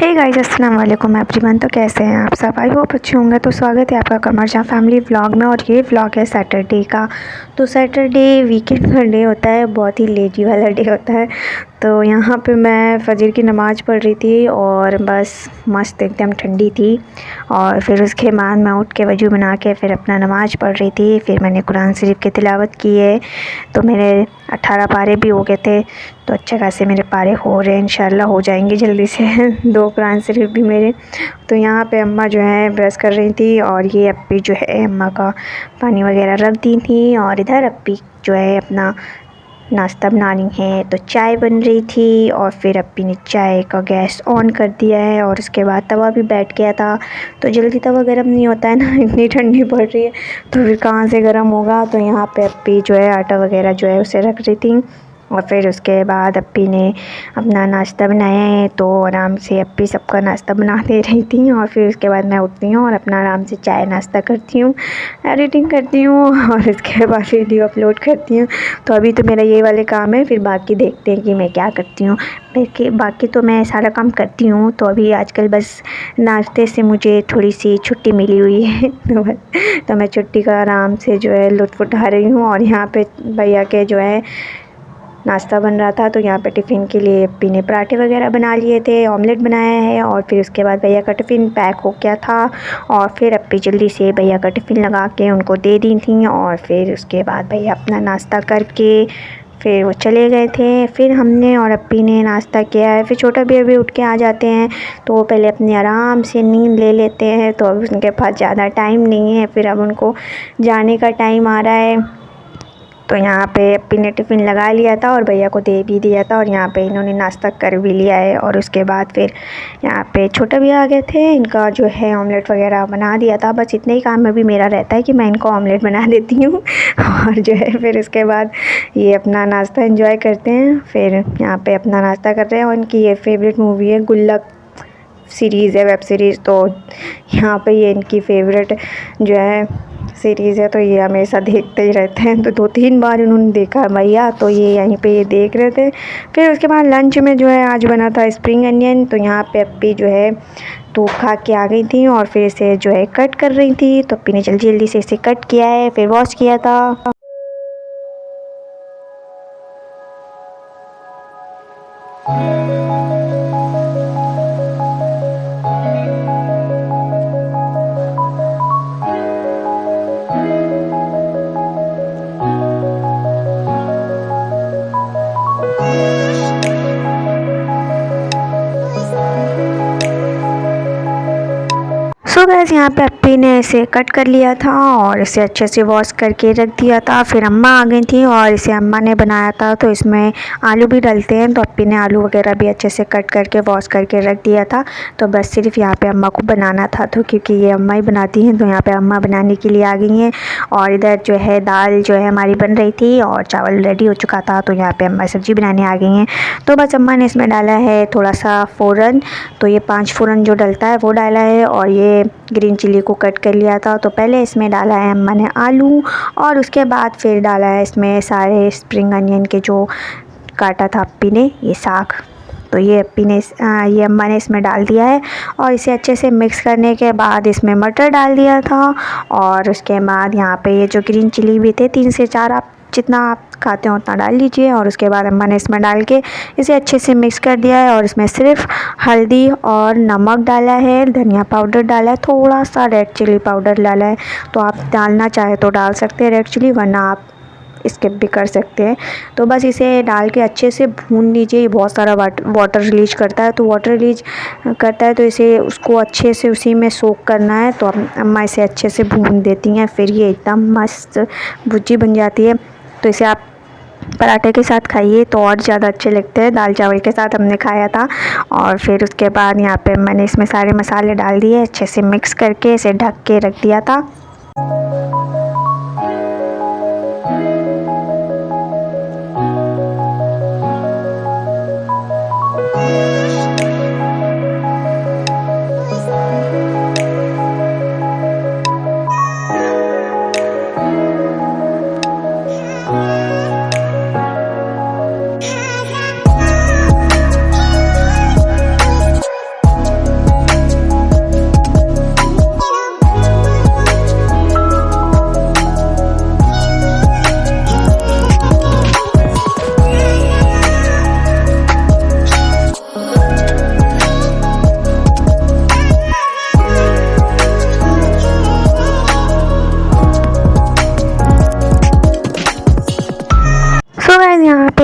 Hey guys, अस्सलाम वालेकुम everyone. तो कैसे हैं आप सब? आई होप अच्छे होंगे। तो स्वागत है आपका कमर जहाँ फैमिली व्लॉग में। और ये व्लॉग है सैटरडे का। तो सैटरडे वीकेंड का डे होता है, बहुत ही लेजी वाला डे होता है। तो यहाँ पे मैं फजर की नमाज़ पढ़ रही थी और बस मस्त एकदम ठंडी थी। और फिर उसके बाद मैं उठ के वज़ू बना के फिर अपना नमाज़ पढ़ रही थी। फिर मैंने कुरान शरीफ की तिलावत की है। तो मेरे 18 पारे भी हो गए थे। तो अच्छे खासे मेरे पारे हो रहे हैं, इंशाल्लाह हो जाएंगे जल्दी से 2 कुरान शरीफ भी मेरे। तो यहाँ पे अम्मा जो है ब्रश कर रही थी और ये अप्पी जो है अम्मा का पानी वगैरह रख दी थी। और इधर अप्पी जो है अपना नाश्ता बनानी है। तो चाय बन रही थी और फिर अप्पी ने चाय का गैस ऑन कर दिया है। और उसके बाद तवा भी बैठ गया था। तो जल्दी तवा गर्म नहीं होता है ना, इतनी ठंडी पड़ रही है तो फिर कहाँ से गर्म होगा। तो यहाँ पे अप्पी जो है आटा वगैरह जो है उसे रख रही थी। और फिर उसके बाद अप्पी ने अपना नाश्ता बनाया है। तो आराम से अप्पी सबका नाश्ता बना दे रही थी। और फिर उसके बाद मैं उठती हूँ और अपना आराम से चाय नाश्ता करती हूँ, एडिटिंग करती हूँ और उसके बाद वीडियो अपलोड करती हूँ। तो अभी तो मेरा ये वाले काम है, फिर बाकी देखते हैं कि मैं क्या करती हूँ। बाकी तो मैं सारा काम करती हूँ। तो अभी आजकल बस नाश्ते से मुझे थोड़ी सी छुट्टी मिली हुई है तो मैं छुट्टी का आराम से जो है लुत्फ़ उठा रही हूँ। और यहाँ पे भैया के जो है नाश्ता बन रहा था। तो यहाँ पे टिफ़िन के लिए अप्पी ने पराठे वगैरह बना लिए थे, ऑमलेट बनाया है। और फिर उसके बाद भैया का टिफ़िन पैक हो गया था। और फिर अप्पी जल्दी से भैया का टिफ़िन लगा के उनको दे दी थी। और फिर उसके बाद भैया अपना नाश्ता करके फिर वो चले गए थे। फिर हमने और अप्पी ने नाश्ता किया है। फिर छोटा भैया भी उठ के आ जाते हैं तो वो पहले अपनी आराम से नींद ले लेते हैं। तो अब उनके पास ज़्यादा टाइम नहीं है, फिर अब उनको जाने का टाइम आ रहा है। तो यहाँ पे अप्पी ने टिफ़िन लगा लिया था और भैया को दे भी दिया था। और यहाँ पे इन्होंने नाश्ता कर भी लिया है। और उसके बाद फिर यहाँ पे छोटा भैया आ गए थे, इनका जो है ऑमलेट वगैरह बना दिया था। बस इतने ही काम में भी मेरा रहता है कि मैं इनको ऑमलेट बना देती हूँ और जो है फिर उसके बाद ये अपना नाश्ता एंजॉय करते हैं। फिर यहाँ पे अपना नाश्ता कर रहे हैं। और इनकी ये फेवरेट मूवी है गुल्लक सीरीज़ है, वेब सीरीज़। तो यहाँ पे ये इनकी फेवरेट जो है सीरीज़ है। तो ये हमेशा देखते ही रहते हैं। तो 2-3 बार इन्होंने देखा भैया, तो ये यहीं पे ये देख रहे थे। फिर उसके बाद लंच में जो है आज बना था स्प्रिंग अनियन। तो यहाँ पे अप्पी जो है तो खा के आ गई थी और फिर इसे जो है कट कर रही थी। तो अप्पी ने जल्दी जल्दी से इसे कट किया है, फिर वॉश किया था। सो गाइस, यहाँ पे अप्पी ने इसे कट कर लिया था और इसे अच्छे से वॉश करके रख दिया था। फिर अम्मा आ गई थी और इसे अम्मा ने बनाया था। तो इसमें आलू भी डलते हैं। तो अप्पी ने आलू वगैरह भी अच्छे से कट करके वॉश करके रख दिया था। तो बस सिर्फ यहाँ पे अम्मा को बनाना था। तो क्योंकि ये अम्मा ही बनाती हैं तो यहाँ पे अम्मा बनाने के लिए आ गई हैं। और इधर जो है दाल जो है हमारी बन रही थी और चावल रेडी हो चुका था। तो यहाँ पर अम्मा सब्ज़ी बनाने आ गई हैं। तो बस अम्मा ने इसमें डाला है थोड़ा सा फ़ौरन। तो ये 5 फ़ौरन जो डलता है वो डाला है। और ये ग्रीन चिली को कट कर लिया था। तो पहले इसमें डाला है अम्मा ने आलू और उसके बाद फिर डाला है इसमें सारे स्प्रिंग अनियन के जो काटा था अप्पी ने, ये साग। तो ये ये अम्मा ने इसमें डाल दिया है। और इसे अच्छे से मिक्स करने के बाद इसमें मटर डाल दिया था। और उसके बाद यहाँ पे ये जो ग्रीन चिली भी थे 3 से 4, आप जितना आप खाते हो उतना डाल लीजिए। और उसके बाद अम्मा ने इसमें डाल के इसे अच्छे से मिक्स कर दिया है। और इसमें सिर्फ हल्दी और नमक डाला है, धनिया पाउडर डाला है, थोड़ा सा रेड चिली पाउडर डाला है। तो आप डालना चाहे तो डाल सकते हैं रेड चिली, वरना आप स्किप भी कर सकते हैं। तो बस इसे डाल के अच्छे से भून लीजिए। ये बहुत सारा वाटर रिलीज करता है। तो वाटर रिलीज करता है तो इसे उसको अच्छे से उसी में सोक करना है। तो अम्मा इसे अच्छे से भून देती हैं, फिर ये एकदम मस्त भुर्जी बन जाती है। तो इसे आप पराठे के साथ खाइए तो और ज़्यादा अच्छे लगते हैं। दाल चावल के साथ हमने खाया था। और फिर उसके बाद यहाँ पे मैंने इसमें सारे मसाले डाल दिए, अच्छे से मिक्स करके इसे ढक के रख दिया था।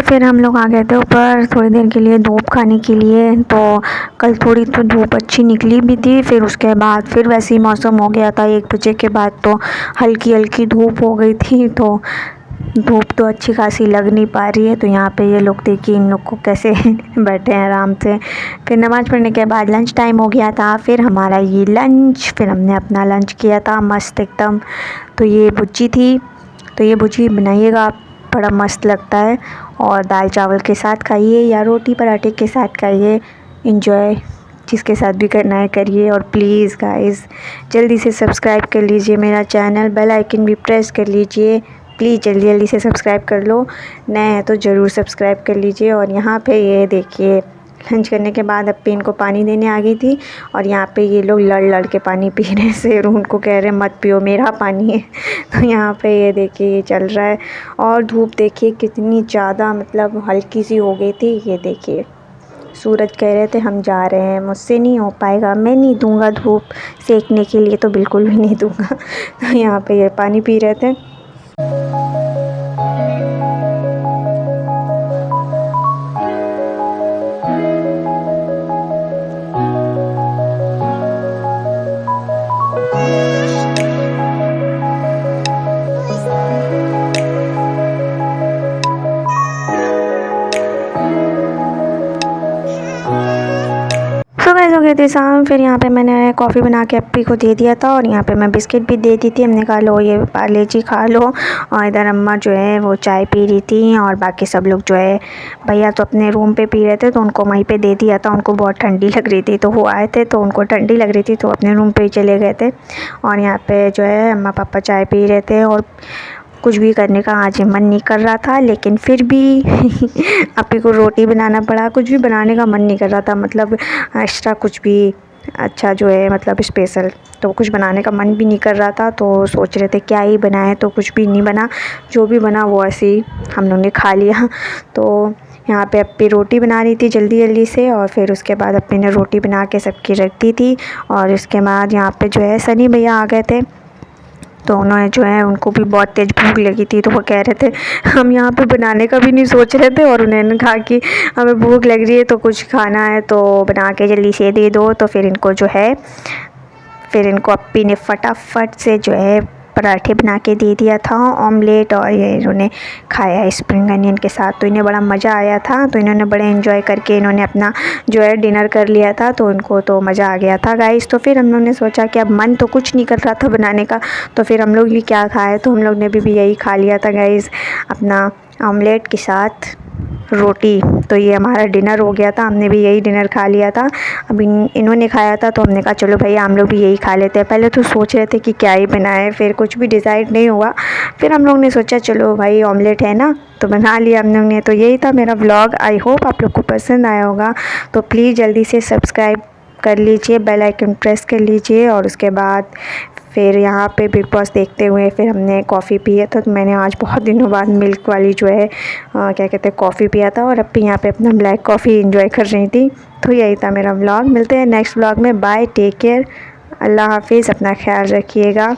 तो फिर हम लोग आ गए थे ऊपर थोड़ी देर के लिए धूप खाने के लिए। तो कल थोड़ी तो धूप अच्छी निकली भी थी, फिर उसके बाद फिर वैसे ही मौसम हो गया था। 1 बजे के बाद तो हल्की हल्की धूप हो गई थी, तो धूप तो अच्छी खासी लग नहीं पा रही है। तो यहाँ पे ये लोग देखिए इन लोग को कैसे बैठे हैं आराम से। फिर नमाज़ पढ़ने के बाद लंच टाइम हो गया था, फिर हमारा ये लंच, फिर हमने अपना लंच किया था मस्त एकदम। तो ये भुर्जी थी, तो ये भुर्जी बनाइएगा आप, बड़ा मस्त लगता है। और दाल चावल के साथ खाइए या रोटी पराठे के साथ खाइए, इंजॉय जिसके साथ भी करना है करिए। और प्लीज़ गाइस जल्दी से सब्सक्राइब कर लीजिए मेरा चैनल, बेल आइकन भी प्रेस कर लीजिए। प्लीज़ जल्दी जल्दी से सब्सक्राइब कर लो, नए हैं तो ज़रूर सब्सक्राइब कर लीजिए। और यहाँ पे ये देखिए लंच करने के बाद अप्पी इनको पानी देने आ गई थी, और यहाँ पे ये लोग लड़ लड़ के पानी पी रहे हैं। शेर उनको कह रहे हैं मत पियो, मेरा पानी है। तो यहाँ पे ये देखिए ये चल रहा है। और धूप देखिए कितनी ज़्यादा मतलब हल्की सी हो गई थी। ये देखिए सूरज कह रहे थे हम जा रहे हैं, मुझसे नहीं हो पाएगा, मैं नहीं दूंगा धूप सेकने के लिए, तो बिल्कुल भी नहीं दूंगा। तो यहाँ पे ये पानी पी रहे थे। सो गाइस हो गए थे शाम, फिर यहाँ पे मैंने कॉफ़ी बना के अप्पी को दे दिया था, और यहाँ पे मैं बिस्किट भी दे दी थी। हमने कहा लो ये पार्ले जी खा लो। और इधर अम्मा जो है वो चाय पी रही थी, और बाकी सब लोग जो है भैया तो अपने रूम पे पी रहे थे, तो उनको वहीं पे दे दिया था। उनको बहुत ठंडी लग रही थी, तो वो आए थे तो उनको ठंडी लग रही थी, तो अपने रूम पे ही चले गए थे। और यहाँ पे जो है अम्मा पापा चाय पी रहे थे, और कुछ भी करने का आज मन नहीं कर रहा था, लेकिन फिर भी अप्पी को रोटी बनाना पड़ा। कुछ भी बनाने का मन नहीं कर रहा था, मतलब एक्स्ट्रा कुछ भी अच्छा जो है मतलब स्पेशल, तो कुछ बनाने का मन भी नहीं कर रहा था। तो सोच रहे थे क्या ही बनाए, तो कुछ भी नहीं बना, जो भी बना वो ऐसे ही हम लोगों ने खा लिया। तो यहाँ पे अप्पी रोटी बना रही थी जल्दी जल्दी से, और फिर उसके बाद अप्पी ने रोटी बना के सबकी रख दी थी। और इसके बाद यहाँ पे जो है सनी भैया आ गए थे, तो उन्होंने जो है उनको भी बहुत तेज़ भूख लगी थी, तो वो कह रहे थे हम यहाँ पे बनाने का भी नहीं सोच रहे थे, और उन्होंने कहा कि हमें भूख लग रही है तो कुछ खाना है तो बना के जल्दी से दे दो। तो फिर इनको जो है फिर इनको अप्पी ने फटाफट से जो है पराठे बना के दे दिया था, ऑमलेट, और ये इन्होंने खाया स्प्रिंग अनियन के साथ। तो इन्हें बड़ा मज़ा आया था, तो इन्होंने बड़े एंजॉय करके इन्होंने अपना जो है डिनर कर लिया था, तो इनको तो मज़ा आ गया था गाइस। तो फिर हम लोग ने सोचा कि अब मन तो कुछ नहीं कर रहा था बनाने का, तो फिर हम लोग भी क्या खाए, तो हम लोग ने भी यही खा लिया था गाइस, अपना ऑमलेट के साथ रोटी। तो ये हमारा डिनर हो गया था, हमने भी यही डिनर खा लिया था। अब इन्होंने खाया था, तो हमने कहा चलो भैया हम लोग भी यही खा लेते हैं। पहले तो सोच रहे थे कि क्या ही बनाए, फिर कुछ भी डिसाइड नहीं हुआ, फिर हम लोग ने सोचा चलो भाई ऑमलेट है ना, तो बना लिया हम लोग ने। तो यही था मेरा व्लॉग, आई होप आप लोग को पसंद आया होगा। तो प्लीज़ जल्दी से सब्सक्राइब कर लीजिए, बेल आइकन प्रेस कर लीजिए। और उसके बाद फिर यहाँ पे बिग बॉस देखते हुए फिर हमने कॉफ़ी पिया था। तो मैंने आज बहुत दिनों बाद मिल्क वाली जो है क्या कहते हैं कॉफ़ी पिया था, और अप्पी यहाँ पे अपना ब्लैक कॉफ़ी एंजॉय कर रही थी। तो यही था मेरा व्लॉग, मिलते हैं नेक्स्ट व्लॉग में, बाय, टेक केयर, अल्लाह हाफिज़, अपना ख्याल रखिएगा।